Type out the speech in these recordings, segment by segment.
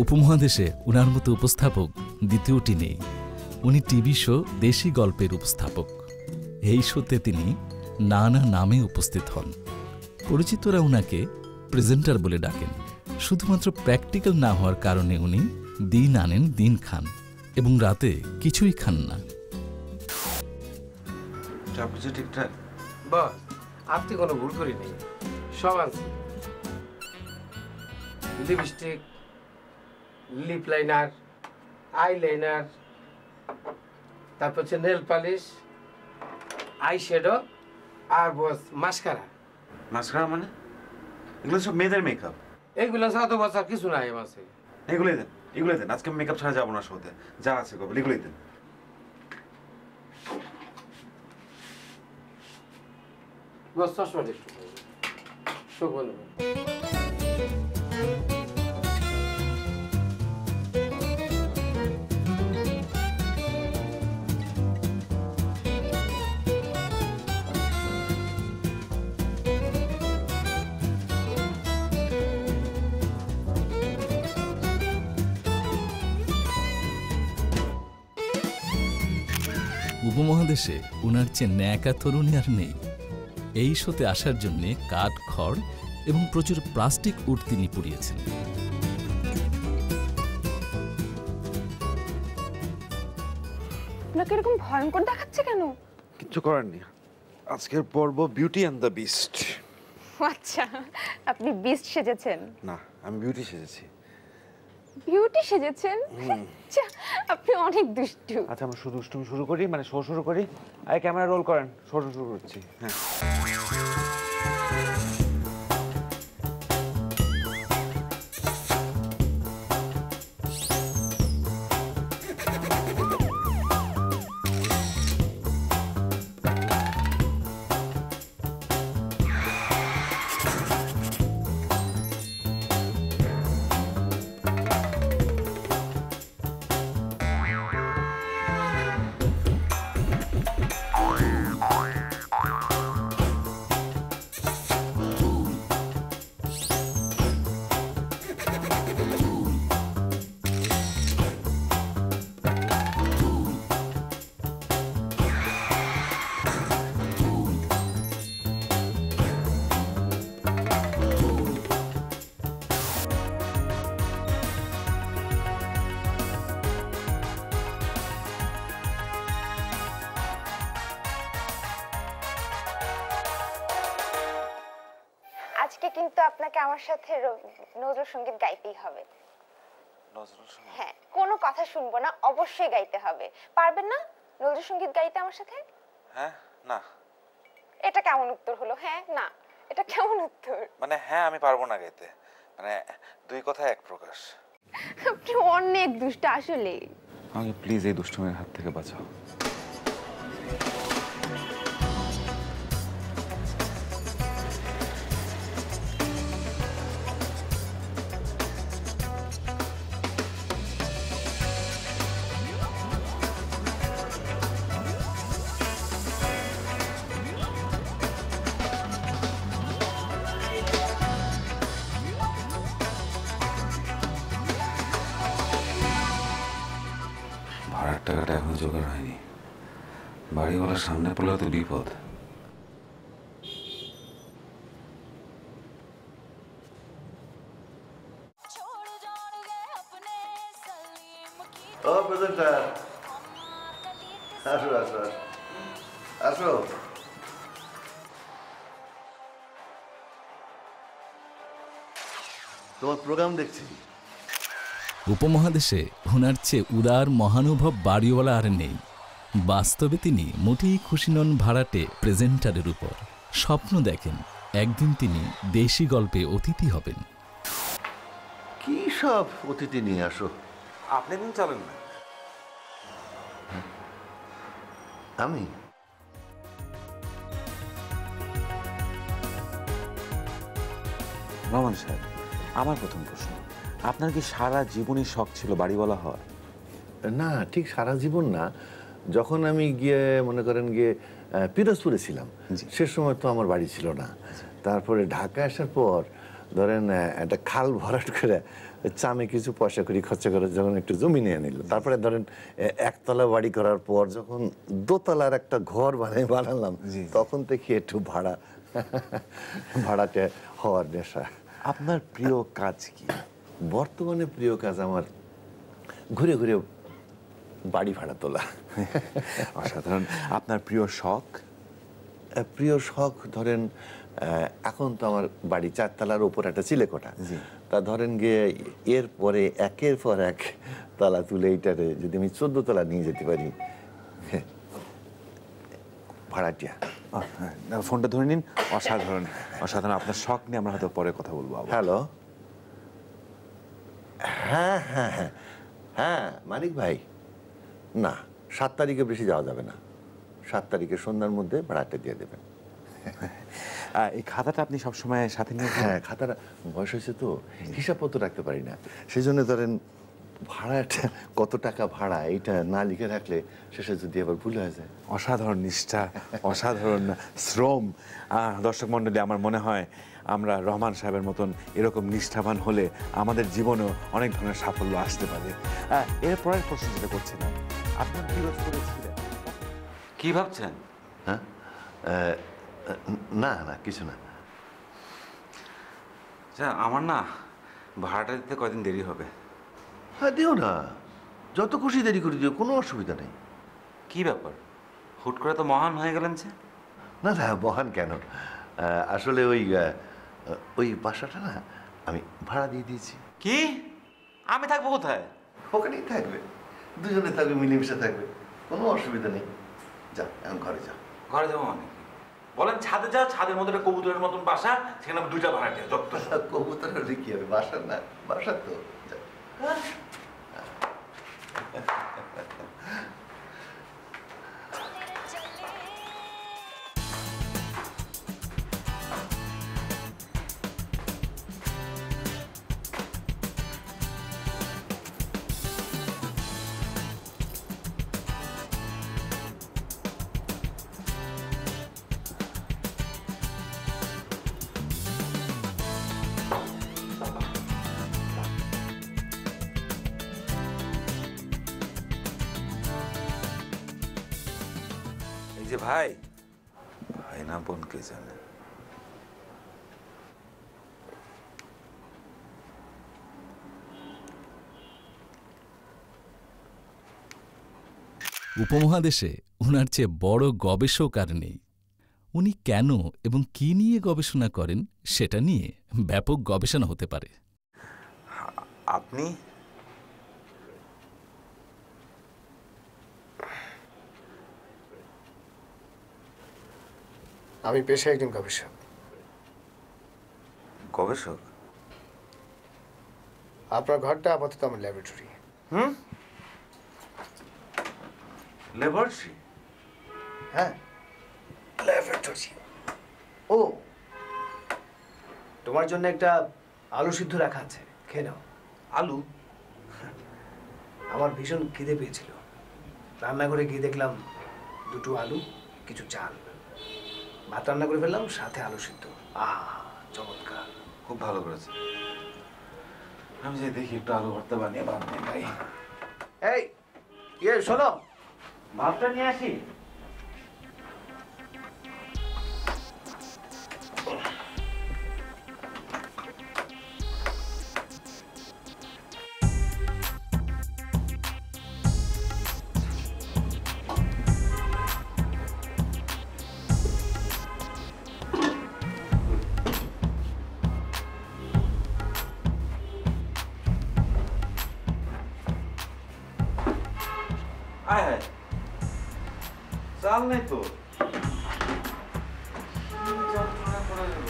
উপমহাদেশে উনার মতো উপস্থাপক দ্বিতীয়টি নেই। উনি টিভি শো দেশি গল্পের উপস্থাপক। এই শোতে তিনি নানা নামে উপস্থিত হন। পরিচিতরা উনাকে প্রেজেন্টার বলে ডাকেন। শুধুমাত্র প্র্যাকটিক্যাল না হওয়ার কারণে উনি দিন আনেন দিন খান এবং রাতে কিছুই খান না। সবকিছু ঠিকঠাক বস, আপনি কোনো ভুল করিনি, সব আনছি। Lipstick, lip liner, eye liner, তারপর হচ্ছে নেল পালিশ, আই শ্যাডো আর বস মাস্কারা। মাস্কারা মানে? এগুলো সব মেয়েদের মেকআপ। এইগুলো ছাড়া তো বস আর কিছু নাই আমার কাছে। এগুলোই দেন, এগুলোই দেন। আজকে মেকআপ ছাড়া যাবো না শোতে। যা আছে কবে এগুলোই দেন। বস চশমা একটু চোখ বন্ধ করুন। উপমহাদেশে উনার চেয়ে ন্যাকা তরুণী আর নেই। এই শোতে আসার জন্য কাঠ খড় এবং প্রচুর প্লাস্টিক উট তিনি পুড়িয়েছেন। আপনাকে এরকম ভয়ঙ্কর দেখাচ্ছে কেন? কিচ্ছু করার নেই, আজকের পর্ব বিউটি অ্যান্ড দ্য বিস্ট। আচ্ছা, আপনি বিস্ট সেজেছেন? না, আমি বিউটি সেজেছি। বিউটি সেজেছেন? আচ্ছা, আপনি অনেক দুষ্টু। আচ্ছা, আমরা দুষ্টুমি শুরু করি, মানে শো শুরু করি। আরে ক্যামেরা রোল করেন, শো শুরু করছি। হ্যাঁ, আজকে কিন্তু আপনাকে আমার সাথে নজরুল সঙ্গীত গাইতেই হবে। নজরুল সঙ্গীত? হ্যাঁ, কোনো কথা শুনবো না, অবশ্যই গাইতে হবে। পারবেন না নজরুল সঙ্গীত গাইতে আমার সাথে? হ্যাঁ, না। এটা কেমন উত্তর হলো? হ্যাঁ না, এটা কেমন উত্তর? মানে হ্যাঁ, আমি পারবো না গাইতে, মানে দুই কথা এক প্রকাশ। আপনি অনেক দুষ্ট আসলে। আমাকে প্লিজ এই দুষ্টুমির হাত থেকে বাঁচাও। ভাড়ার টাকাটা এখনো জোগাড় হয়নি। বাড়িওয়ালার সামনে পড়লে তো বিপদ। ও প্রেজেন্টার, আসো আসো আসো। তোমার প্রোগ্রাম দেখছি। উপমহাদেশে ওনার চেয়ে উদার মহানুভব বাড়িওয়ালা আর নেই। বাস্তবে তিনি মোটেই খুশি নন ভাড়াটে প্রেজেন্টারের উপর। স্বপ্ন দেখেন একদিন তিনি দেশি গল্পে অতিথি হবেন। কি সব অতিথি নিয়ে আসো? আপনি দিন চলেন না। আমি রহমান সাহেব, আমার প্রথম প্রশ্ন, আপনার কি সারা জীবনই শখ ছিল বাড়িওয়ালা হওয়ার? না, ঠিক সারা জীবন না। যখন আমি গিয়ে মনে করেন গিয়ে পিরোজপুরে ছিলাম, সে সময় তো আমার বাড়ি ছিল না। তারপরে ঢাকা আসার পর ধরেন একটা খাল ভরাট করে চামে কিছু পয়সা করি খরচা করে যখন একটু জমি নিয়ে নিল, তারপরে ধরেন একতলা বাড়ি করার পর যখন দোতলার একটা ঘর বানালাম, তখন থেকে একটু ভাড়াটে হওয়ার নেশা। আপনার প্রিয় কাজ কি? বর্তমানে প্রিয় কাজ আমার ঘুরে ঘুরে বাড়ি ভাড়া তোলা। অসাধারণ। আপনার প্রিয় শখ? প্রিয় শখ ধরেন এখন তো আমার বাড়ি 4 তলার উপর একটা চিলেকোঠা, তা ধরেন গিয়ে এরপরে একের পর এক তলা তুলে এইটারে যদি আমি 14 তলা নিয়ে যেতে পারি, ভাড়াটিয়া। ফোনটা ধরে নিন। অসাধারণ অসাধারণ। আপনার শখ নিয়ে আমরা হয়তো পরে কথা বলবো। হ্যালো, হ্যাঁ হ্যাঁ হ্যাঁ হ্যাঁ মানিক ভাই, না 7 তারিখে বেশি যাওয়া যাবে না। 7 তারিখে সন্ধ্যার মধ্যে ভাড়াটা দিয়ে দেবেন। এই খাতাটা আপনি সবসময় সাথে নিয়ে? হ্যাঁ, খাতাটা বয়স হয়েছে তো হিসাবপত্র রাখতে পারি না, সেই জন্য ধরেন ভাড়াটা কত টাকা ভাড়া এইটা না লিখে রাখলে শেষে যদি আবার ভুল হয়ে যায়। অসাধারণ নিষ্ঠা, অসাধারণ শ্রম। দর্শক মণ্ডলী, আমার মনে হয় আমরা রহমান সাহেবের মতন এরকম নিষ্ঠাবান হলে আমাদের জীবনেও অনেক ধরনের সাফল্য আসতে পারে। এর পরের প্রশ্ন যেটা করছিলাম, আপনার বিরোধ করেছিলেন, কি ভাবছেন? হ্যাঁ, না না কিছু না। আমার না ভাড়াটা দিতে কয়দিন দেরি হবে। হ্যাঁ দিও না, যত খুশি দেরি করে দিও, কোনো অসুবিধা নেই। কি ব্যাপার, হুট করে তো মহান হয়ে গেলেন যে? না না, মহান কেন, আসলে ওই বাসাটা না আমি ভাড়া দিয়ে দিয়েছি। কি? আমি থাকবো কোথায়? ওখানেই থাকবে, দুজনে থাকবে, মিলেমিশে থাকবে, কোনো অসুবিধা নেই। যা এখন ঘরে যা। ঘরে যাবো মানে? বলেন ছাদে যাও, ছাদের মধ্যে একটা কবুতরের মতন বাসা, সেখানে 2টা ভাড়াটিয়া যত। কবুতর হলে কি হবে, বাসার না, বাসার তো। এই যে ভাই, ভাই না বোন কে জানে। উপমহাদেশে ওনার চেয়ে বড় গবেষক আর নেই। উনি কেন এবং কি নিয়ে গবেষণা করেন সেটা নিয়ে ব্যাপক গবেষণা হতে পারে। আপনি? আমি পেশায় একজন গবেষক। গবেষক? আপনার ঘরটা আপাতত আমার ল্যাবরেটরি। ল্যাবরেটরি? হ্যাঁ, ল্যাবরেটরি। ও, তোমার জন্য একটা আলু সিদ্ধ রাখা আছে, খেয়ে নাও। আলু? আমার ভীষণ খিদে পেয়েছিল, রান্নাঘরে গিয়ে দেখলাম 2টো আলু, কিছু চাল, ভাত রান্না করে ফেললাম, সাথে আলু সিদ্ধ। চমৎকার। খুব ভালো করেছে। আমি যে দেখি একটু আলু ভর্তা বানিয়ে ভাত নিয়ে খাই। এই শোনো, ভাতটা নিয়ে আসি। আয় হায়, চাল নেই তো। যন্ত্রণা করে গেল।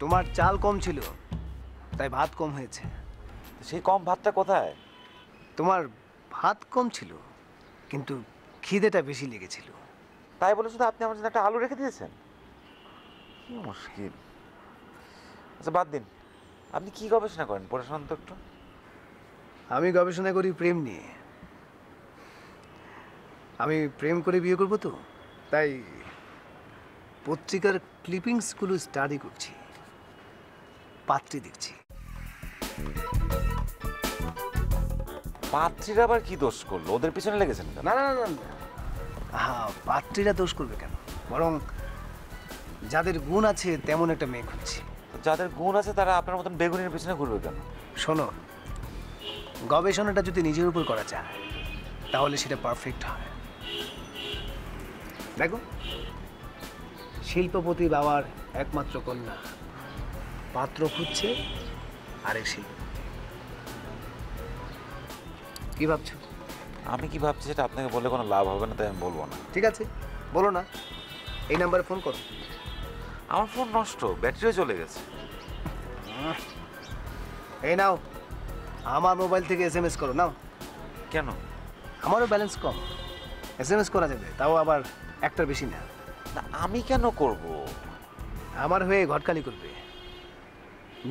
তোমার চাল কম ছিল, তাই ভাত কম হয়েছে। সেই কম ভাতটা কোথায়? তোমার ভাত কম ছিল, কিন্তু খিদেটা বেশি লেগেছিল। তাই বলে শুধু আপনি আমার জন্য একটা আলু রেখে দিয়েছেন? কি মুশকিল। আচ্ছা বাদ দিন, আপনি কি গবেষণা করেন, পড়াশোনা তো একটু। আমি গবেষণা করি প্রেম নিয়ে। আমি প্রেম করে বিয়ে করব তো, তাই পত্রিকার ক্লিপিংসগুলো স্টাডি করছি, পাত্রী দেখছি। পাত্রীরা আবার কি দোষ করলো? ওদের পিছনে লেগেছেন কেন? না না না না, হ্যাঁ, পাত্রীরা দোষ করবে কেন? বরং যাদের গুণ আছে তেমন একটা মেয়ে খুঁজছি। যাদের গুণ আছে তারা আপনার মতন বেগুনের পিছনে ঘুরবে কেন? শোনো, গবেষণাটা যদি নিজের উপর করা যায় তাহলে সেটা পারফেক্ট হয়। দেখো, শিল্পপতি বাবার একমাত্র কন্যা পাত্র খুঁজছে আরেক শিল্পপতি। কি ভাবছো? আমি কি ভাবছি সেটা আপনাকে বললে কোনো লাভ হবে না, তাই আমি বলবো না। ঠিক আছে, বলো না। এই নাম্বারে ফোন করো। আমার ফোন নষ্ট, ব্যাটারিও চলে গেছে। এই নাও, আমার মোবাইল থেকে SMS করো। নাও। কেন? আমারও ব্যালেন্স কম, SMS করা যাবে, তাও আবার একটার বেশি না। না, আমি কেন করব? আমার হয়ে ঘটকালি করবে।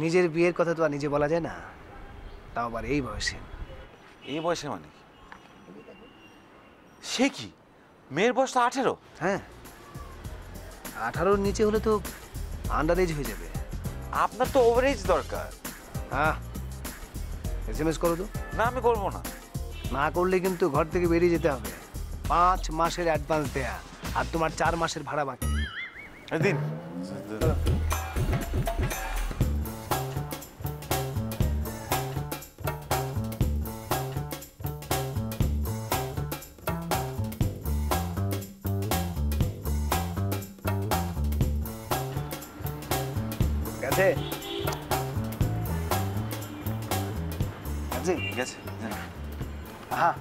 নিজের বিয়ের কথা তো আর নিজে বলা যায় না, তাও আবার এই বয়সে। এই বয়সে মানে কি? সে কি, মেয়ের বয়স তো 18? হ্যাঁ, 18-র নিচে হলে তো আন্ডার এজ হয়ে যাবে। আপনার তো ওভারেজ দরকার। হ্যাঁ, SMS করো তো। না, আমি করবো না। না করলে কিন্তু ঘর থেকে বেরিয়ে যেতে হবে। 5 মাসের অ্যাডভান্স দেয়া, আর তোমার 4 মাসের ভাড়া বাকি। দিন। গেছে গেছে গেছে। হ্যাঁ,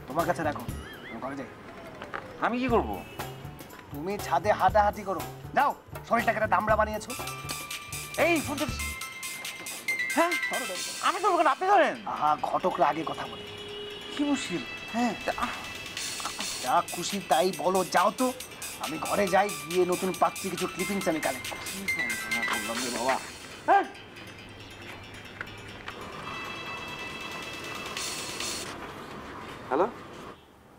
তোমার কাছে রাখো, আমি ঘরে যাই। আমি কি করব? তুমি ছাদে হাঁটাহাঁটি করো। যাও, শরীরটাকে একটা দামড়া বানিয়েছো। এই ফোন তো। হ্যাঁ, আমি তো ওখানে, আপনি ধরেন। আহা, ঘটকরা আগে কথা বলে। কি মুশকিল? হ্যাঁ, যা খুশি তাই বলো। যাও তো, আমি ঘরে যাই, গিয়ে নতুন পাচ্ছি কিছু ক্লিপিংস আমি কালেক্ট করছি। বললাম রে বাবা। হ্যাঁ, হ্যালো।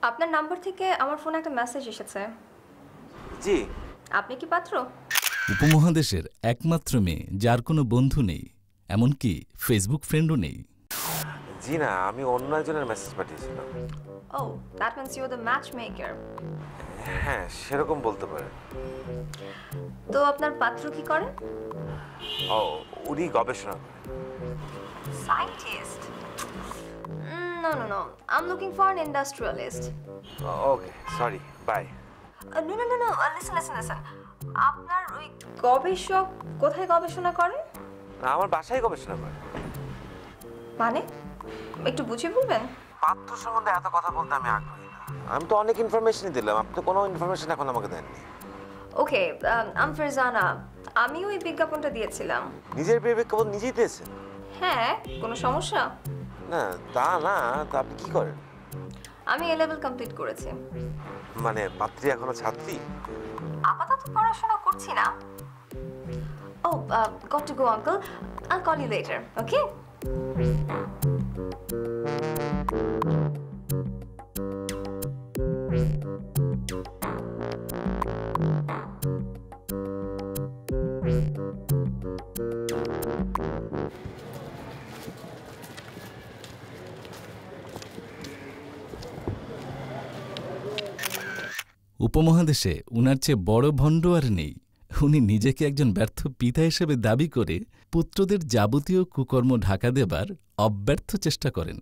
আপনার নাম্বার থেকে আমার ফোনে একটা মেসেজ এসেছে। জি। আপনি কি পাত্র? উপমহাদেশের একমাত্র মেয়ে যার কোনো বন্ধু নেই, এমনকি ফেসবুক ফ্রেন্ডও নেই। জি না, আমি অন্য একজনের মেসেজ পাঠিয়েছিলাম। Oh, that means you are the matchmaker. হ্যাঁ, সেরকম বলতে পারেন। তো আপনার পাত্র কি করে? ও, উনি গবেষণা করেন। Scientist? No, no, no. I'm looking for an industrialist. Okay, sorry, bye. No, no, no, no. Listen. আপনার ওই গবেষক কোথায় গবেষণা করেন? আমার বাসায় গবেষণা করেন। মানে একটু বুঝিয়ে বলবেন? পাত্র সম্বন্ধে এত কথা বলতে আমি আগ্রহী না। আমি তো অনেক ইনফরমেশনই দিলাম, আপনি তো কোনো ইনফরমেশন এখন আমাকে দেননি। ওকে, আম ফারজানা। আমি ওই বিজ্ঞাপনটা দিয়েছিলাম। নিজের বিয়ে বিজ্ঞাপন নিজেই দিয়েছেন? হ্যাঁ, কোনো সমস্যা? না, তা না। তা আপনি কি করেন? আমি A level কমপ্লিট করেছি। মানে পাত্রী এখনো ছাত্রী? আপাতত পড়াশোনা করছি না। Oh, got to go uncle. I'll call you later, okay? উপমহাদেশে উনার চেয়ে বড় ভণ্ড আর নেই। উনি নিজেকে একজন ব্যর্থ পিতা হিসেবে দাবি করে পুত্রদের যাবতীয় কুকর্ম ঢাকা দেবার অব্যর্থ চেষ্টা করেন।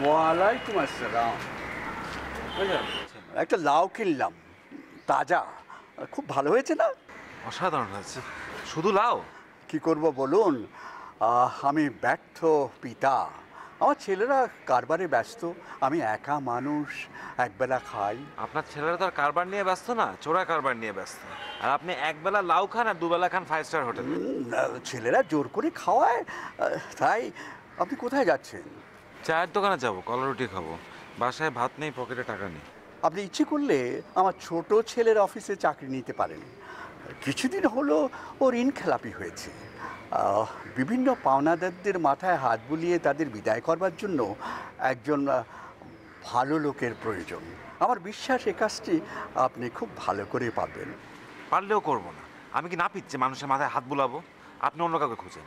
ওয়ালাইকুম আসসালাম। একটা লাউ কিনলাম, তাজা, খুব ভালো হয়েছে না? অসাধারণ হয়েছে। শুধু লাউ? কি করব বলুন, আমি ব্যর্থ পিতা। আমার ছেলেরা কারবারে ব্যস্ত, আমি একা মানুষ, একবেলা খাই। আপনার ছেলেরা তো আর কারবার নিয়ে ব্যস্ত না, চোরা কারবার নিয়ে ব্যস্ত। আর আপনি একবেলা লাউ খান আর দুবেলা খান 5 স্টার হোটেলে। ছেলেরা জোর করে খাওয়ায়, তাই। আপনি কোথায় যাচ্ছেন? চায়ের দোকানে যাবো, কলা রুটি খাবো। বাসায় ভাত নেই, পকেটে টাকা নেই। আপনি ইচ্ছে করলে আমার ছোট ছেলের অফিসে চাকরি নিতে পারেন। কিছুদিন হলো ওর ইনখেলাপি হয়েছে, বিভিন্ন পাওনাদারদের মাথায় হাত বুলিয়ে তাদের বিদায় করবার জন্য একজন ভালো লোকের প্রয়োজন। আমার বিশ্বাস এ কাজটি আপনি খুব ভালো করে পাবেন। পারলেও করবো না। আমি কি না পিচ্ছে মানুষের মাথায় হাত বুলাবো? আপনি অন্য কাউকে খুঁজেন।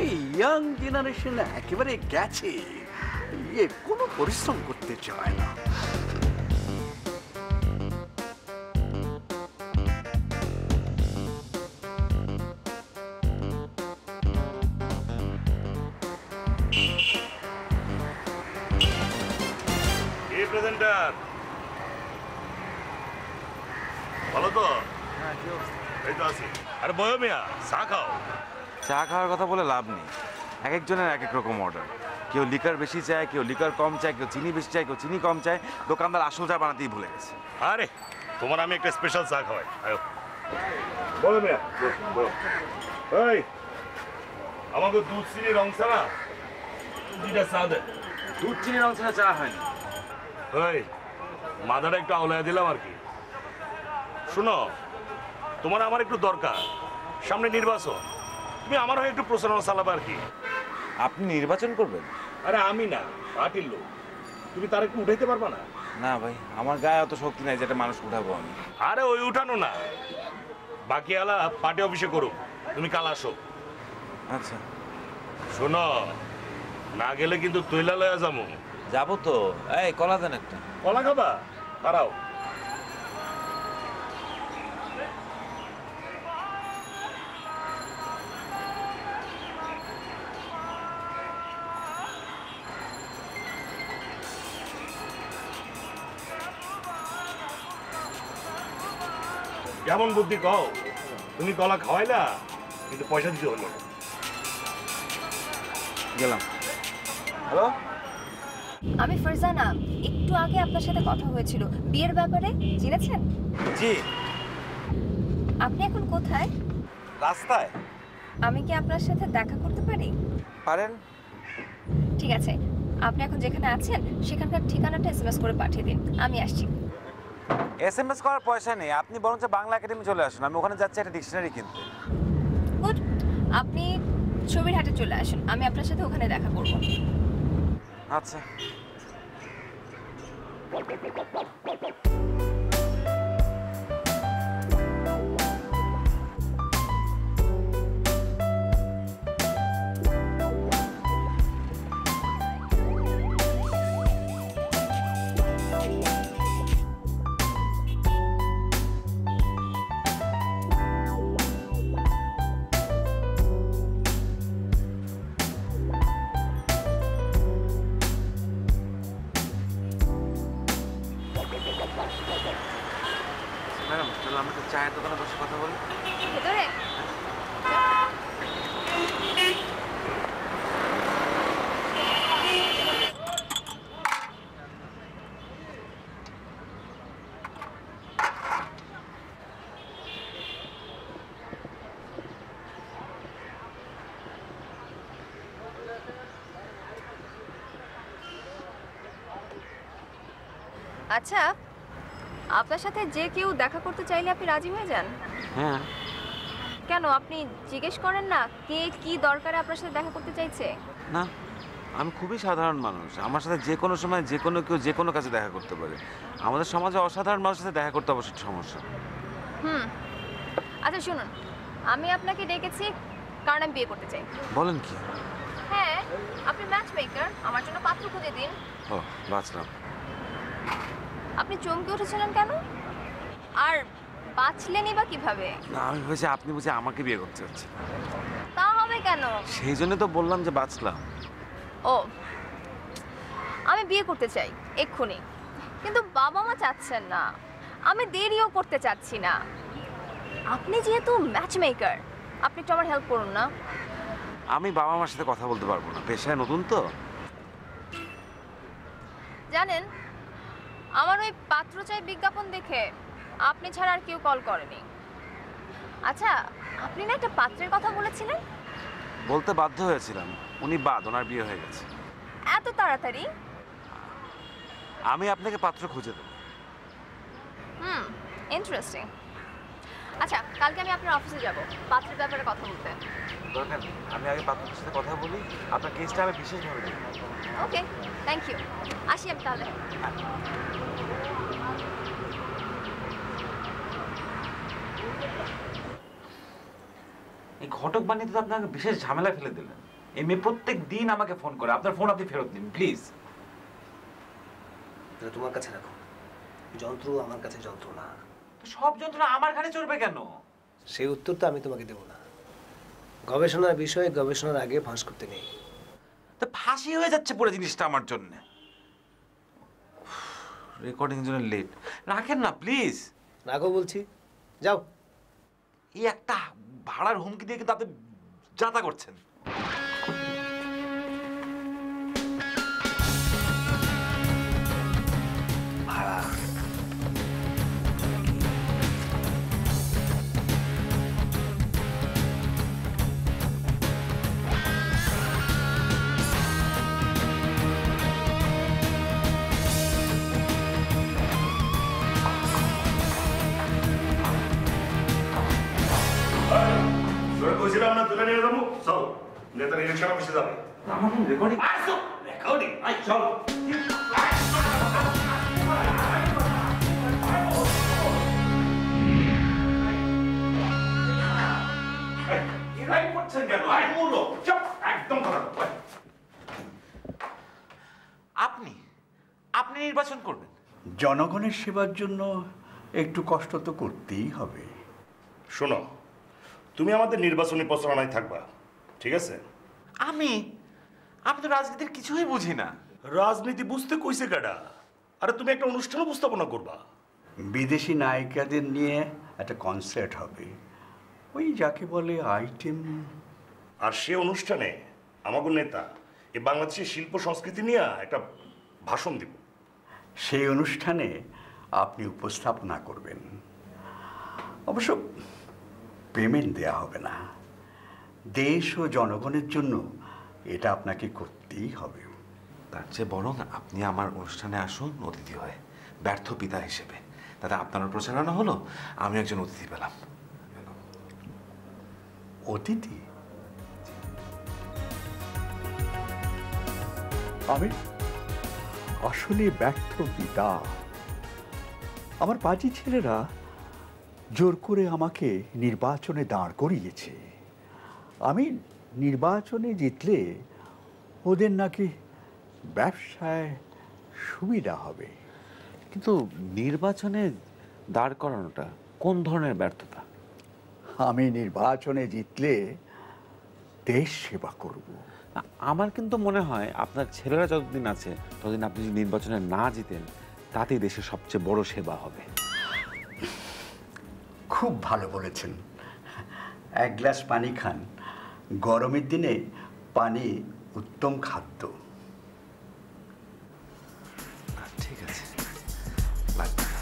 এই ইয়াং জেনারেশন একেবারে গেছে, কোনো পরিশ্রম করতে চায় না। প্রেজেন্টার ভালো তো? এই তো আছি। আরে বয় মিয়া, চা খাও। চা খাওয়ার কথা বলে লাভ নেই, এক একজনের এক এক রকম অর্ডার। কেউ লিকার বেশি চায়, কেউ লিকার কম চায়, কেউ চিনি বেশি চায়, কেউ চিনি কম চায়। দোকানদার আসল চা বানাতেই ভুলে গেছে। আরে তোমার আমি একটা স্পেশাল চা খাওয়াই। আয়ো বয় মিয়া, এই আমাকে দুধ চিনি রং ছাড়া দুইটা চা দে। দুধ চিনি রং ছাড়া চা হয়নি। ওই মাথাটা একটু আওলাইয়া দিলাম আর কি। শুনো, তোমার আমার একটু দরকার, সামনে নির্বাচন, তুমি আমার হয়ে একটু প্রচারণা চালাবে আর কি। আপনি নির্বাচন করবেন? আরে আমি না, পার্টির লোক। তুমি তার একটু উঠাইতে পারবা না? না ভাই, আমার গায়ে অত শক্তি নাই যেটা মানুষ উঠাবো আমি। আরে ওই উঠানো না, বাকি আলা পার্টি অফিসে করুক, তুমি কাল আসো। আচ্ছা শোনো, না গেলে কিন্তু তৈলা লয়া যাবো। যাবো তো। এই কলা দেন একটা। কলা খাবা? দাঁড়াও। কেমন বুদ্ধি কও? তুমি কলা খাওয়াইলা কিন্তু পয়সা দিতে হলো। গেলাম। হ্যালো, আমি ফারজানা, একটু আগে আপনার সাথে কথা হয়েছিল বিয়ের ব্যাপারে, চিনেছেন? জি। আপনি এখন কোথায়? রাস্তায়। আমি কি আপনার সাথে দেখা করতে পারি? পারেন। ঠিক আছে, আপনি এখন যেখানে আছেন সেখানকার ঠিকানাটা এসএমএস করে পাঠিয়ে দিন, আমি আসছি। এসএমএস করার পয়সা নেই, আপনি বরঞ্চ বাংলা একাডেমি চলে আসুন, আমি ওখানে যাচ্ছি একটা ডিকশনারি কিনতে। গুড, আপনি ছবির হাটে চলে আসুন, আমি আপনার সাথে ওখানে দেখা করব। আচ্ছা। ম্যাডাম, তাহলে আমরা তো চায়ের দোকানে বসে কথা বলি। ভেতরে আচ্ছা, আপনার সাথে যে কেউ দেখা করতে চাইলে আপনি রাজি হয়ে যান? হ্যাঁ। কেন আপনি জিজ্ঞেস করেন না কে কি দরকারে আপনার সাথে দেখা করতে চাইছে? না, আমি খুবই সাধারণ মানুষ, আমার সাথে যে কোনো সময় যে কোনো কেউ যে কোনো কাজে দেখা করতে পারে। আমাদের সমাজে অসাধারণ মানুষের সাথে দেখা করতে অবশ্যই সমস্যা। আচ্ছা শুনুন, আমি আপনাকে ডেকেছি কারণ আমি বিয়ে করতে চাই। বলেন কি? হ্যাঁ, আপনি ম্যাচ মেকার, আমার জন্য পাত্র খুঁজে দিন। ও, বাঁচলাম। আপনি চমকে উঠেছিলেন কেন? আর বাঁচলেনই বা কিভাবে? না, আমি ভেবেছি আপনি বুঝি আমাকে বিয়ে করতে চাচ্ছেন। তা হবে কেন? সেই জন্য তো বললাম যে বাঁচলাম। ও, আমি বিয়ে করতে চাই এক্ষুনি, কিন্তু বাবা মা চাচ্ছেন না, আমি দেরিও করতে চাচ্ছি না। আপনি যেহেতু ম্যাচ মেকার, আপনি একটু আমার হেল্প করুন না। আমি বাবা মার সাথে কথা বলতে পারবো না, পেশায় নতুন তো। জানেন, আমার ওই পাত্র চাই বিজ্ঞাপন দেখে আপনি ছাড়া আর কেউ কল করেনি। আচ্ছা, আপনি না একটা পাত্রের কথা বলেছিলেন? বলতে বাধ্য হয়েছিলাম, উনি বাদ, ওনার বিয়ে হয়ে গেছে। এত তাড়াতাড়ি? আমি আপনাকে পাত্র খুঁজে দেবো। ইন্টারেস্টিং। আচ্ছা, কালকে আমি আপনার অফিসে যাব পাত্রের ব্যাপারে কথা বলতে। দরকার নেই, আমি আগে পাত্রের সাথে কথা বলি, আপনার কেসটা আমি বিশেষভাবে দেখব। ওকে, থ্যাংক ইউ। আসি আমি তাহলে। এই ঘটক বানিয়ে তো আপনাকে বিশেষ ঝামেলা ফেলে দিলেন। এই মেয়ে প্রত্যেক দিন আমাকে ফোন করে, আপনার ফোন আপনি ফেরত দিন প্লিজ। তোমার কাছে রাখো, যন্ত্র আমার কাছে যন্ত্র না। সব যন্ত্রণা আমার ঘাড়ে চড়বে কেন? সেই উত্তর তো আমি তোমাকে দেবো না। গবেষণার বিষয়ে গবেষণার আগে ফাঁস করতে নেই। তা ফাঁসি হয়ে যাচ্ছে পুরো জিনিসটা আমার জন্য। রেকর্ডিং জন্য লেট, রাখেন না প্লিজ। রাখো বলছি, যাও। এই একটা ভাড়ার হুমকি দিয়ে কিন্তু আপনি যাতা করছেন। ভাড়া কইছিলাম না তুলে নিয়ে যাবো, চল নেতা ইলেকশন অফিসে যাবে। আমার রেকর্ডিং রেকর্ডিং আই চল। আপনি আপনি নির্বাচন করবেন? জনগণের সেবার জন্য একটু কষ্ট তো করতেই হবে। শোনো, তুমি আমাদের নির্বাচনী প্রচারণায় থাকবা, ঠিক আছে? আমি তো রাজনীতির কিছুই বুঝি না। রাজনীতি বুঝতে কইছে কাটা? আরে তুমি একটা অনুষ্ঠান উপস্থাপনা করবা। বিদেশি নায়িকাদের নিয়ে একটা কনসার্ট হবে, ওই যাকে বলে আইটেম। আর সে অনুষ্ঠানে আমাকে নেতা এই বাংলাদেশের শিল্প সংস্কৃতি নিয়ে একটা ভাষণ দিব। সেই অনুষ্ঠানে আপনি উপস্থাপনা করবেন। অবশ্য পেমেন্ট দেয়া হবে না, দেশ ও জনগণের জন্য এটা আপনাকে করতেই হবে। তার চেয়ে বরং আপনি আমার অনুষ্ঠানে আসুন অতিথি হয়ে, ব্যর্থ পিতা হিসেবে। তাতে আপনারও প্রচারণা হলো, আমি একজন অতিথি পেলাম। অতিথি? আমি আসলে ব্যর্থ পিতা। আমার পাজি ছেলেরা জোর করে আমাকে নির্বাচনে দাঁড় করিয়েছে। আমি নির্বাচনে জিতলে ওদের নাকি ব্যবসায় সুবিধা হবে। কিন্তু নির্বাচনে দাঁড় করানোটা কোন ধরনের ব্যর্থতা? আমি নির্বাচনে জিতলে দেশ সেবা করব। আমার কিন্তু মনে হয় আপনার ছেলেরা যতদিন আছে ততদিন আপনি যদি নির্বাচনে না জিতেন তাতেই দেশের সবচেয়ে বড় সেবা হবে। খুব ভালো বলেছেন। এক গ্লাস পানি খান, গরমের দিনে পানি উত্তম খাদ্য। ঠিক আছে, লাগবে না।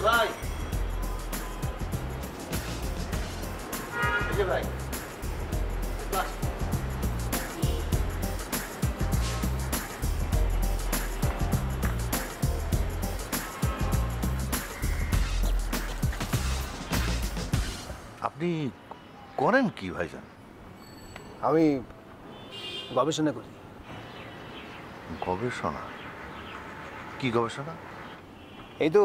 ভাই, ভাই, আপনি করেন কি ভাইজান? আমি গবেষণা করি। গবেষণা? কি গবেষণা? এই তো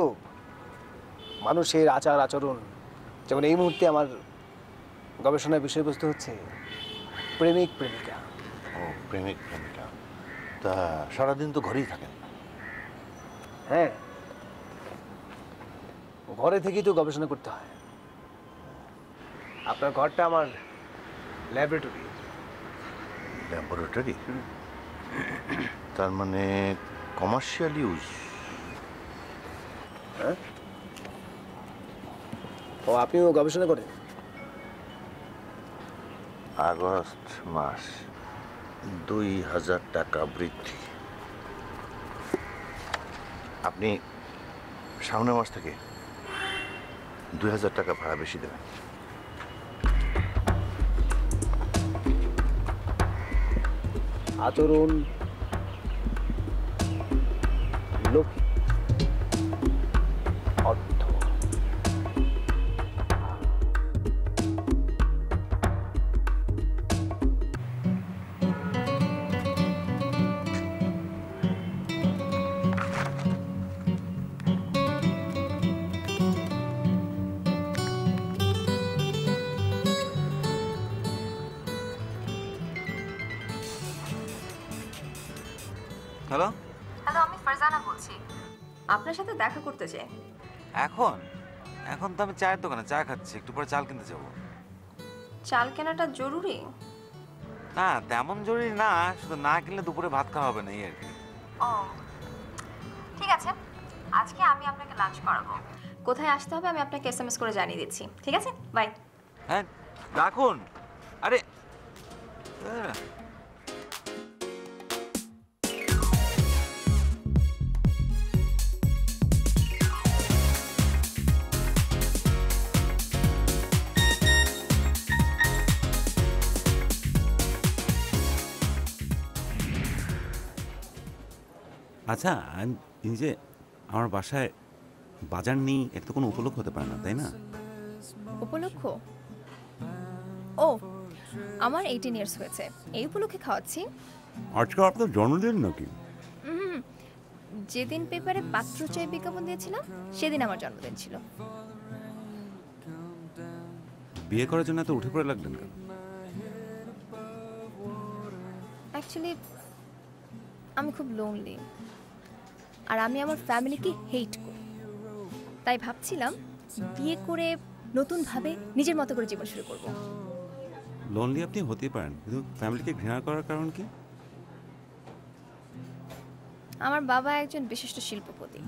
মানুষের আচার আচরণ। যেমন এই মুহূর্তে আমার গবেষণার বিষয়বস্তু হচ্ছে প্রেমিক প্রেমিকা। ও, প্রেমিক প্রেমিকা। তা সারাদিন তো ঘরেই থাকেন? হ্যাঁ, ঘরে থেকেই তো গবেষণা করতে হয়। আপনার ঘরটা আমার ল্যাবরেটরি। ল্যাবরেটরি? তার মানে কমার্শিয়াল ইউজ? হ্যাঁ, ও আপনিও গবেষণা করেন? আগস্ট মাস 2000 টাকা বৃদ্ধি। আপনি সামনের মাস থেকে 2000 টাকা ভাড়া বেশি দেবেন। আচরণ লক্ষ্মী, অর্থ। হ্যালো, হ্যালো, আমি ফারজানা বলছি। আপনার সাথে দেখা করতে চাই। এখন এখন তো আমি চায়ের দোকানে চা খাচ্ছি, একটু পরে চাল কিনতে যাব। চাল কেনাটা জরুরি? না তেমন জরুরি না, শুধু না কিনলে দুপুরে ভাত খাওয়া হবে না, এই আর কি। ও ঠিক আছে, আজকে আমি আপনাকে লাঞ্চ করাবো। কোথায় আসতে হবে আমি আপনাকে এসএমএস করে জানিয়ে দিচ্ছি। ঠিক আছে, বাই। হ্যাঁ রাখুন। আরে আচ্ছা, এই যে আমার বাসায় বাজার নেই, এটা তো কোনো উপলক্ষ হতে পারে না, তাই না? উপলক্ষ? ও, আমার 18 ইয়ার্স হয়েছে, এই উপলক্ষে খাওয়াচ্ছি। আজকে আপনার জন্মদিন নাকি? যেদিন পেপারে পাত্র চাই বিজ্ঞাপন দিয়েছিলাম সেদিন আমার জন্মদিন ছিল। বিয়ে করার জন্য এত উঠে পড়ে লাগলেন কেন? অ্যাকচুয়ালি আমি খুব লোনলি, আর আমি আমার ফ্যামিলিকে হেট করি। তাই ভাবছিলাম বিয়ে করে নতুনভাবে নিজের মতো করে জীবন শুরু করব। লোনলি আপনি হতেই পারেন, কিন্তু ফ্যামিলিকে ঘৃণা করার কারণ কি? আমার বাবা একজন বিশিষ্ট শিল্পপতি,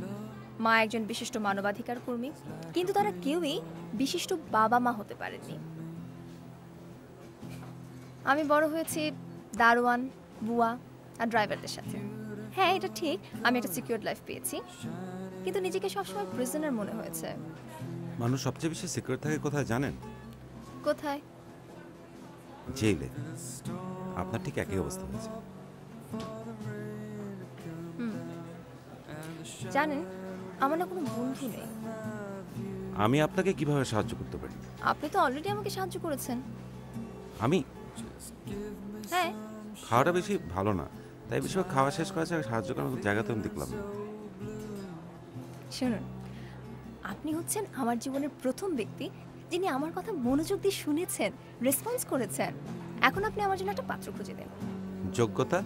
মা একজন বিশিষ্ট মানবাধিকার কর্মী, কিন্তু তারা কেউই বিশিষ্ট বাবা মা হতে পারেননি। আমি বড় হয়েছি দারোয়ান, বুয়া আর ড্রাইভারদের সাথে। হ্যাঁ, এটা ঠিক, আমি একটা সিকিউরড লাইফ পেয়েছি, কিন্তু নিজেকে সবসময় প্রিজনার মনে হয়েছে। মানুষ সবচেয়ে বেশি সিকিউর থাকে কোথায় জানেন? কোথায়? জেলে। আপনার ঠিক একই অবস্থা হয়েছে। জানেন, আমার না কোনো বন্ধু নেই। আমি আপনাকে কিভাবে সাহায্য করতে পারি? আপনি তো অলরেডি আমাকে সাহায্য করেছেন। আমি হ্যাঁ, খাওয়াটা বেশি ভালো না, তাই বেশি খাওয়া শেষ করেছে, সাহায্য করার জায়গা তো আমি দেখলাম না। শুনুন, আপনি হচ্ছেন আমার জীবনের প্রথম ব্যক্তি যিনি আমার কথা মনোযোগ দিয়ে শুনেছেন, রেসপন্স করেছেন। এখন আপনি আমার জন্য একটা পাত্র খুঁজে দেন। যোগ্যতা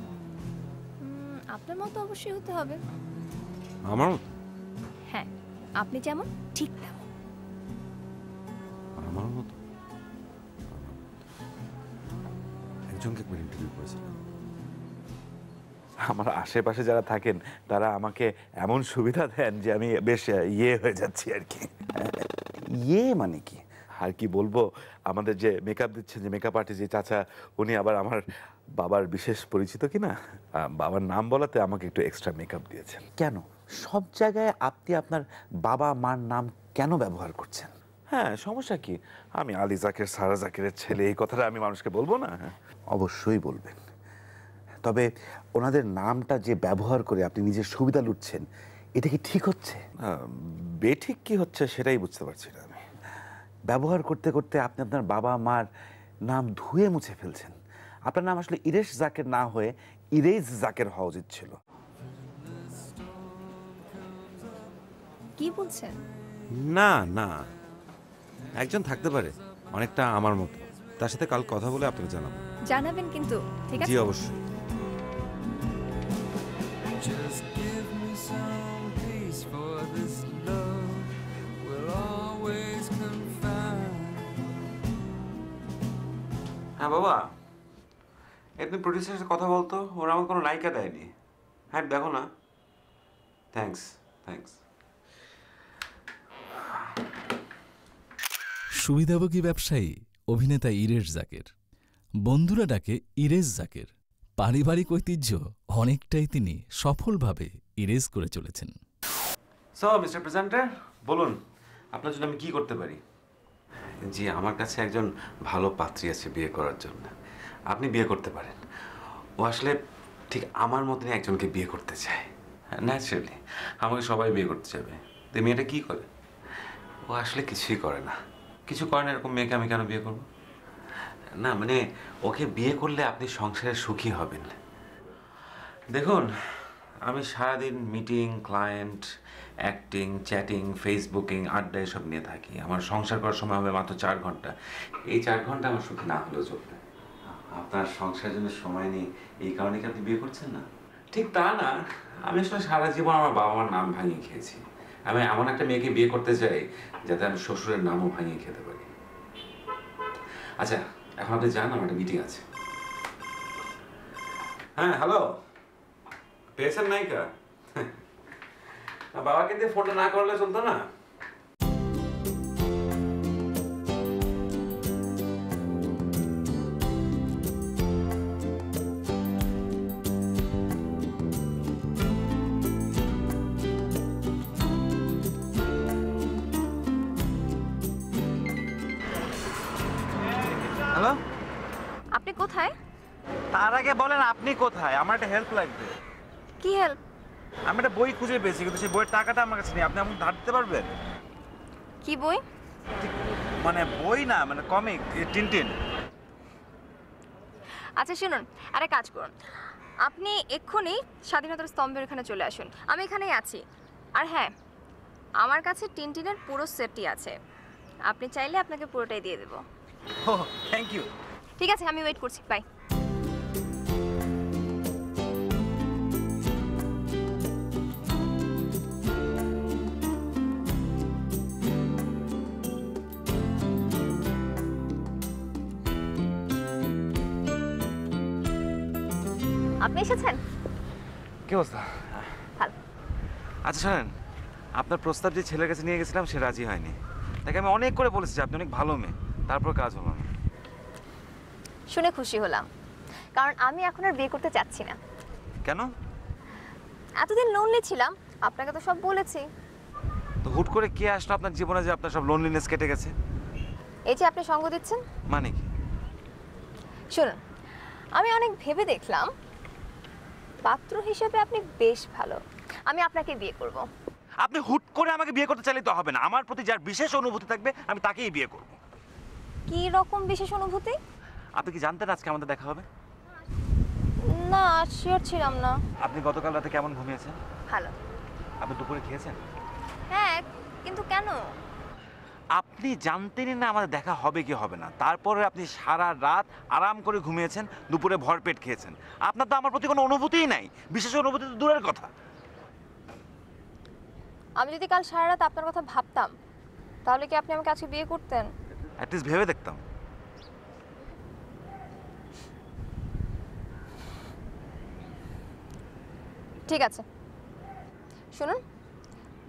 আপনার মতো অবশ্যই হতে হবে। আমার মতো? হ্যাঁ, আপনি যেমন ঠিক তেমন। আমার মতো একজনকে একবার ইন্টারভিউ করেছিলাম। আমার আশেপাশে যারা থাকেন তারা আমাকে এমন সুবিধা দেন যে আমি বেশ ইয়ে হয়ে যাচ্ছি আর কি। ইয়ে মানে কি? আর কি বলবো, আমাদের যে মেকআপ দিচ্ছেন, যে মেকআপ আর্টিস্ট, যে চাচা, উনি আবার আমার বাবার বিশেষ পরিচিত কিনা, বাবার নাম বলাতে আমাকে একটু এক্সট্রা মেকআপ দিয়েছেন। কেন সব জায়গায় আপনি আপনার বাবা মার নাম কেন ব্যবহার করছেন? হ্যাঁ, সমস্যা কি? আমি আলী জাকের, সারা জাকেরের ছেলে, এই কথাটা আমি মানুষকে বলবো না? অবশ্যই বলবেন, তবে ওনাদের নামটা যে ব্যবহার করে আপনি নিজের সুবিধা লুটছেন, এটা কি ঠিক হচ্ছে? বেঠিক কি হচ্ছে সেটাই বুঝতে পারছি না আমি। ব্যবহার করতে করতে আপনি আপনার বাবা মার নাম ধুয়ে মুছে ফেলছেন। আপনার নাম আসলে ইরেশ জাকের না হয়ে ইরেজ জাকের হওয়া উচিত ছিল। কি বলছেন? না না, একজন থাকতে পারে অনেকটা আমার মতো, তার সাথে কাল কথা বলে আপনাকে জানাবো। জানাবেন কিন্তু, ঠিক আছে? জি অবশ্যই। হ্যাঁ বাবা, আপনি প্রডিউসারের সাথে কথা বলতো, ওরা আমার কোনো নায়িকা দেয়নি। হ্যাঁ দেখো না। Thanks thanks. সুবিধাভোগী ব্যবসায়ী অভিনেতা ইরেশ জাকের বন্ধুরা ডাকে ইরেজ জাকের। পারিবারিক ঐতিহ্য অনেকটাই তিনি সফলভাবে ইরেজ করে চলেছেন। সো মিস্টার প্রেজেন্টার, বলুন আপনার জন্য আমি কি করতে পারি? জি, আমার কাছে একজন ভালো পাত্রী আছে বিয়ে করার জন্য। আপনি বিয়ে করতে পারেন। ও আসলে ঠিক আমার মতনই একজনকে বিয়ে করতে চায়। ন্যাচারালি আমাকে সবাই বিয়ে করতে চাইবে। তো মেয়েটা কি করে? ও আসলে কিছুই করে না। কিছু করে না এরকম মেয়েকে আমি কেন বিয়ে করব? না মানে ওকে বিয়ে করলে আপনি সংসারে সুখী হবেন। দেখুন, আমি সারাদিন meeting, client, acting, chatting, Facebooking, আড্ডা এসব নিয়ে থাকি। আমার সংসার করার সময় হবে মাত্র 4 ঘন্টা। এই 4 ঘন্টা আমার সুখী না হলেও চলবে। আপনার সংসারের জন্য সময় নেই, এই কারণে কি আপনি বিয়ে করছেন না? ঠিক তা না। আমি আসলে সারা জীবন আমার বাবা মার নাম ভাঙিয়ে খেয়েছি। আমি এমন একটা মেয়েকে বিয়ে করতে চাই যাতে আমি শ্বশুরের নামও ভাঙিয়ে খেতে পারি। আচ্ছা, এখন আপনি যান, আমার একটা মিটিং আছে। হ্যাঁ, হ্যালো, পেয়েছেন নায়িকা? বাবাকে দিয়ে ফোনটা না করলে চলতো না? হ্যালো, আপনি কোথায়? তার আগে বলেন আপনি কোথায়? আমার একটা হেল্প লাগবে। কি হেল্প? আমি একটা বই খুঁজে পেয়েছি, কিন্তু সেই বইয়ের টাকাটা আমার কাছে নেই। আপনি আমাকে ধার দিতে পারবেন? কি বই? মানে বই না, মানে কমিক, টিনটিন। আচ্ছা শুনুন, আরে কাজ করুন, আপনি এক্ষুনি স্বাধীনতার স্তম্ভের এখানে চলে আসুন। আমি এখানেই আছি। আর হ্যাঁ, আমার কাছে টিনটিনের পুরো সেটটি আছে। আপনি চাইলে আপনাকে পুরোটাই দিয়ে দেবো। ও, থ্যাংক ইউ। ঠিক আছে, আমি ওয়েট করছি। বাই। আপনি এসেছেন? কি অবস্থা? ভালো। আচ্ছা শোনেন, আপনার প্রস্তাব যে ছেলের কাছে নিয়ে গেছিলাম সে রাজি হয়নি। তাকে আমি অনেক করে বলেছি যে আপনি অনেক ভালো মেয়ে, তারপর কাজ হলো না। শুনে খুশি হলাম, কারণ আমি এখন আর বিয়ে করতে চাচ্ছি না। কেন? এতদিন লোনলি ছিলাম, আপনাকে তো সব বলেছি। তো হুট করে কে আসলো আপনার জীবনে যে আপনার সব লোনলিনেস কেটে গেছে? এই যে আপনি সঙ্গ দিচ্ছেন। মানে কি? শুনুন, আমি অনেক ভেবে দেখলাম পাত্র হিসেবে আপনি বেশ ভালো। আমি আপনাকে বিয়ে করব। আপনি হুট করে আমাকে বিয়ে করতে চাইলে তো হবে না। আমার প্রতি যার বিশেষ অনুভূতি থাকবে আমি তাকেই বিয়ে করব। কি রকম বিশেষ অনুভূতি? আপনি কি জানতেন আজকে আমাদের দেখা হবে? না, শিওর ছিলাম না। আপনি গতকাল রাতে কেমন ঘুমিয়েছেন? ভালো। আপনি দুপুরে খেয়েছেন? হ্যাঁ, কিন্তু কেন? আপনি জানতেনই না আমাদের দেখা হবে কি হবে না, তারপরে আপনি সারা রাত আরাম করে ঘুমিয়েছেন, দুপুরে ভরপেট খেয়েছেন। আপনার তো আমার প্রতি কোনো অনুভূতিই নাই, বিশেষ অনুভূতি তো দূরের কথা। আমি যদি কাল সারা রাত আপনার কথা ভাবতাম, তাহলে কি আপনি আমাকে আজকে বিয়ে করতেন? অ্যাটলিস্ট ভেবে দেখতাম। ঠিক আছে, শুনুন,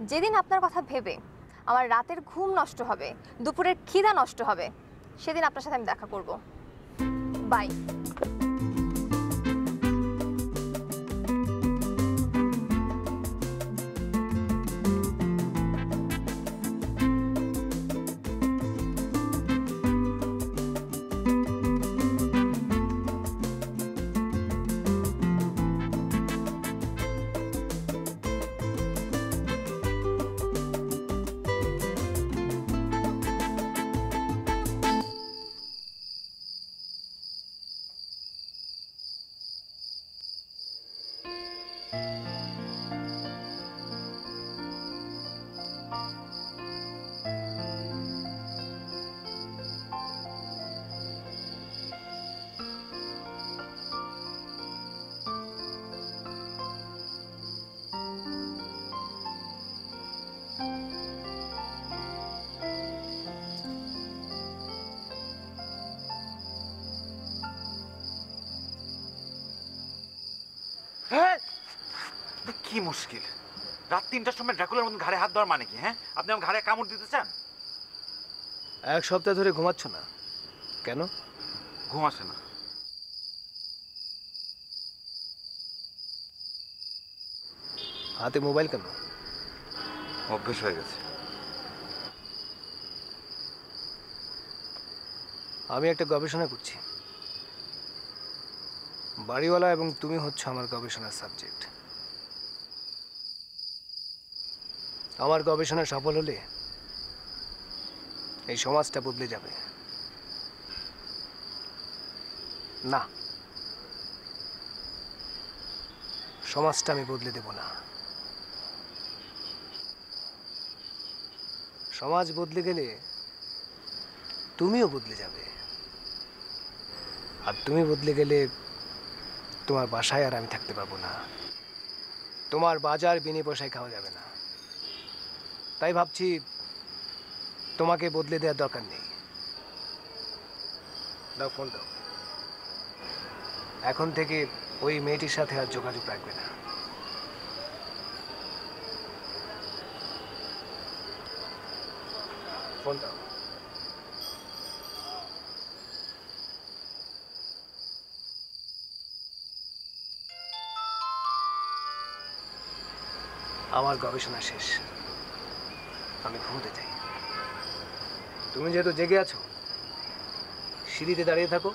যেদিন আপনার কথা ভেবে আমার রাতের ঘুম নষ্ট হবে, দুপুরের খিদা নষ্ট হবে, সেদিন আপনার সাথে আমি দেখা করব। বাই। কি মুশকিল, রাত 3টার সময় ড্রাকুলার মতন ঘাড়ে হাত দেওয়ার মানে কি? হ্যাঁ, আপনি আমার ঘাড়ে কামড় দিতে চান? 1 সপ্তাহ ধরে ঘুমাচ্ছ না কেন? ঘুম আসে না। হাতে মোবাইল কেন? অভ্যেস হয়ে গেছে। আমি একটা গবেষণা করছি। বাড়িওয়ালা এবং তুমি হচ্ছে আমার গবেষণার সাবজেক্ট। আমার গবেষণা সফল হলে এই সমাজটা বদলে যাবে। না, সমাজটা আমি বদলে দেব না। সমাজ বদলে গেলে তুমিও বদলে যাবে, আর তুমি বদলে গেলে তোমার বাসায় আর আমি থাকতে পারবো না। তোমার বাজার বিনে পয়সায় খাওয়া যাবে না। তাই ভাবছি তোমাকে বদলে দেওয়ার দরকার নেই। দাও ফোন দাও। এখন থেকে ওই মেয়েটির সাথে আর যোগাযোগ রাখবে না। ফোন দাও। আমার গবেষণা শেষ, আমি ঘুমোতে চাই। তুমি যেহেতু জেগে আছো, সিঁড়িতে দাঁড়িয়ে থাকো,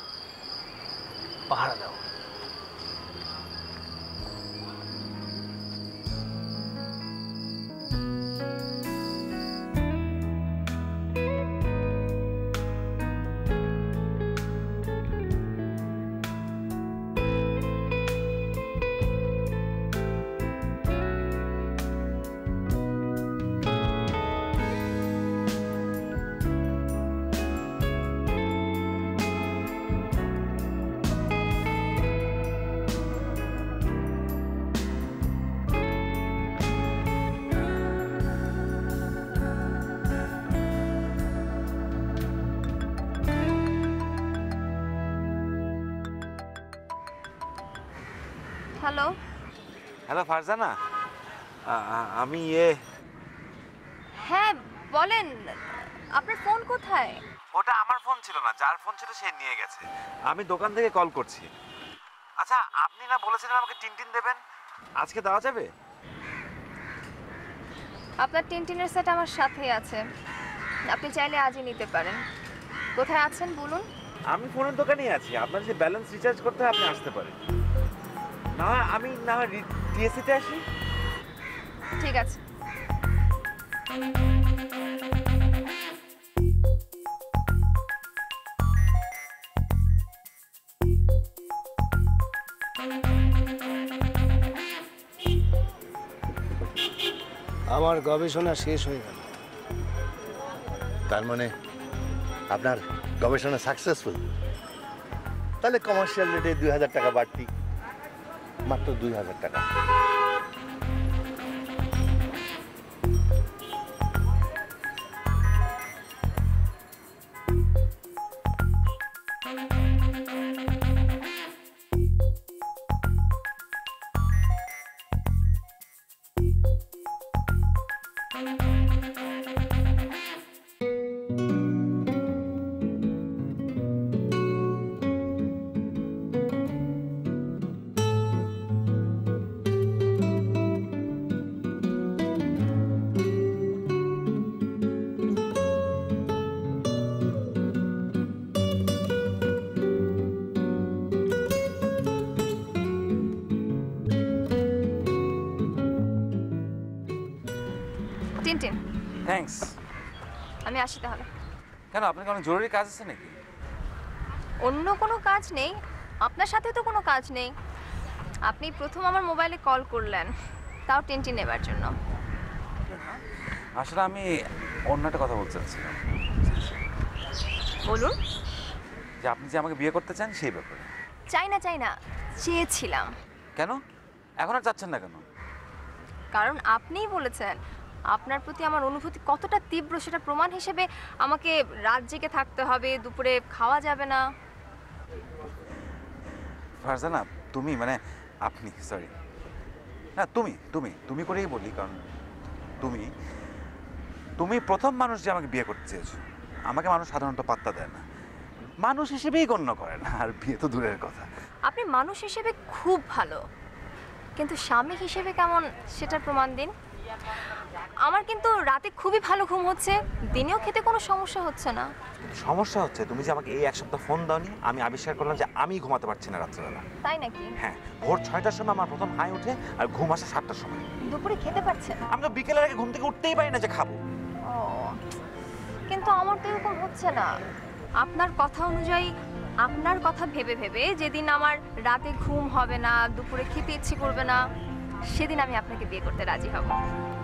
পাহারা দাও। হ্যালো। হ্যালো ফারজানা, আমি হ্যাঁ বলেন, আপনার ফোন কোথায়? ওটা আমার ফোন ছিল না, যার ফোন ছিল সে নিয়ে গেছে। আমি দোকান থেকে কল করছি। আচ্ছা, আপনি না বলেছিলেন আমাকে টিনটিন দেবেন, আজকে দেওয়া যাবে? আপনার টিনটিনের সেট আমার সাথেই আছে, আপনি চাইলে আজই নিতে পারেন। কোথায় আছেন বলুন? আমি ফোনের দোকানেই আছি, আপনার যে ব্যালেন্স রিচার্জ করতে হয় আপনি আসতে পারেন। না আমি না টিএসসিতে আসি। ঠিক আছে। আমার গবেষণা শেষ হয়ে গেল। তার মানে আপনার গবেষণা সাকসেসফুল? তাহলে কমার্শিয়াল রেটে 2000 টাকা বাড়তি, মাত্র 2000 টাকা। Tintin, thanks. আমি আসি তাহলে। কেন, আপনার কোনো জরুরি কাজ আছে নাকি? অন্য কোনো কাজ নেই, আপনার সাথে তো কোনো কাজ নেই। আপনি প্রথম আমার মোবাইলে কল করলেন, তাও টিনটিন নেবার জন্য। আসলে আমি অন্য একটা কথা বলতে চাচ্ছিলাম। বলুন। যে আপনি যে আমাকে বিয়ে করতে চান সেই ব্যাপারে। চাই না, চেয়েছিলাম। কেন এখন আর চাচ্ছেন না কেন? কারণ আপনিই বলেছেন আপনার প্রতি আমার অনুভূতি কতটা তীব্র, সেটা প্রমাণ হিসেবে আমাকে রাত জেগে থাকতে হবে, দুপুরে খাওয়া যাবে না। ফারজানা, তুমি মানে আপনি, সরি না, তুমি তুমি তুমি করেই বলি, কারণ তুমি তুমি প্রথম মানুষ যে আমাকে বিয়ে করতে চেয়েছো। আমাকে মানুষ সাধারণত পাত্তা দেয় না, মানুষ হিসেবেই গণ্য করে না, আর বিয়ে তো দূরের কথা। আপনি মানুষ হিসেবে খুব ভালো, কিন্তু স্বামী হিসেবে কেমন সেটার প্রমাণ দিন। আমার কিন্তু রাতে খুবই ভালো ঘুম হচ্ছে, দিনেও খেতে কোনো সমস্যা হচ্ছে না। সমস্যা হচ্ছে তুমি যে আমাকে এই এক সপ্তাহ ফোন দাওনি, আমি আবিষ্কার করলাম যে আমি ঘুমাতে পারছি না রাত্রেবেলা। তাই নাকি? হ্যাঁ, ভোর 6টার সময় আমার প্রথম হাই ওঠে আর ঘুম আসে 7টার সময়। দুপুরে খেতে পারছেন? আমি তো বিকেলের আগে ঘুম থেকে উঠতেই পারি না যে খাবো। ও, কিন্তু আমার তো এরকম হচ্ছে না। আপনার কথা অনুযায়ী, আপনার কথা ভেবে ভেবে যেদিন আমার রাতে ঘুম হবে না, দুপুরে খেতে ইচ্ছে করবে না, সেদিন আমি আপনাকে বিয়ে করতে রাজি হব।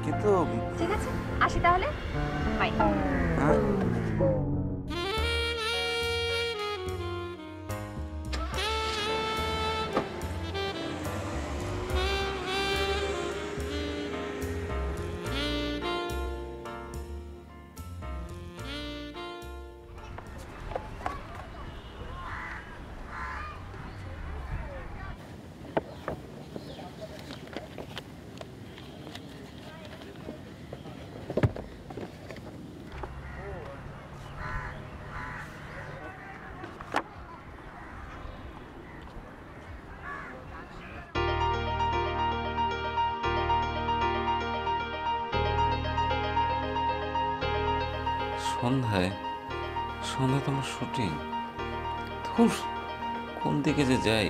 কিন্তু ঠিক আছে, আসি তাহলে, বাই। সন্ধ্যায় সন্ধ্যায় তোমার শুটিং, ধুর, কোন দিকে যে যাই।